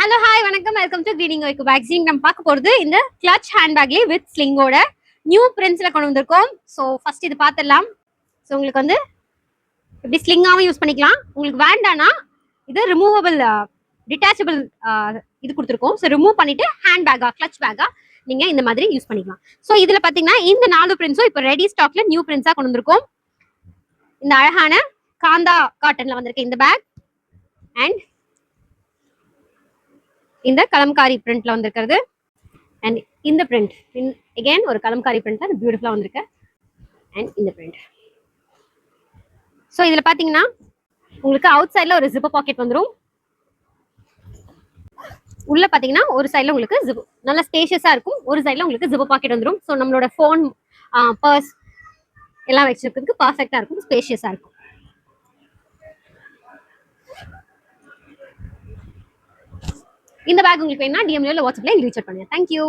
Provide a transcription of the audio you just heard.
Hello hi வணக்கம் welcome to greening ஒய்க்கு பேக்ஸிங். நம்ம பார்க்க போகிறது இந்த கிளச் ஹேண்ட்பேக்லேயே வித் ஸ்லிங்கோட நியூ பிரிண்ட்ஸில் கொண்டு வந்திருக்கோம். ஸோ ஃபர்ஸ்ட் இது பார்த்துடலாம். ஸோ உங்களுக்கு வந்து இப்படி ஸ்லிங்காகவும் யூஸ் பண்ணிக்கலாம். உங்களுக்கு வேண்டானா இது ரிமூவபிள் டிட்டாச்சபிள் இது கொடுத்துருக்கோம். ஸோ ரிமூவ் பண்ணிட்டு ஹேண்ட் பேக்கா கிளச் பேக்கா நீங்கள் இந்த மாதிரி யூஸ் பண்ணிக்கலாம். ஸோ இதில் பார்த்தீங்கன்னா இந்த 4 பிரிண்ட்ஸும் இப்போ ரெடி ஸ்டாக்ல நியூ பிரிண்ட்ஸாக கொண்டு வந்திருக்கோம். இந்த அழகான காந்தா காட்டன்ல வந்திருக்கு இந்த பேக் அண்ட் இந்த கலம்காரி பிரிண்ட்ல வந்திருக்கிறது அண்ட் இந்த பிரிண்ட் அகைன் ஒரு கலம்காரி பிரிண்ட்ல பியூட்டிஃபுல்லா வந்திருக்கு அண்ட் இந்த பிரிண்ட். ஸோ இதுல பாத்தீங்கன்னா உங்களுக்கு அவுட் சைட்ல ஒரு ஜிப் பாக்கெட் வந்துடும். உள்ள பாத்தீங்கன்னா ஒரு சைட்ல உங்களுக்கு ஜிப் நல்ல ஸ்பேஷியஸா இருக்கும், ஒரு சைட்ல உங்களுக்கு ஜிப் பாக்கெட் வந்துடும். ஸோ நம்மளோட ஃபோன் பர்ஸ் எல்லாம் வச்சிருக்கிறதுக்கு பர்ஃபெக்டா இருக்கும், ஸ்பேஷியஸா இருக்கும். இந்த பேக் உங்களுக்கு வேணும்னா டிஎம்ல வாட்ஸ்அப்ல ரீச் அவுட் பண்ணுங்க. தேங்க்யூ.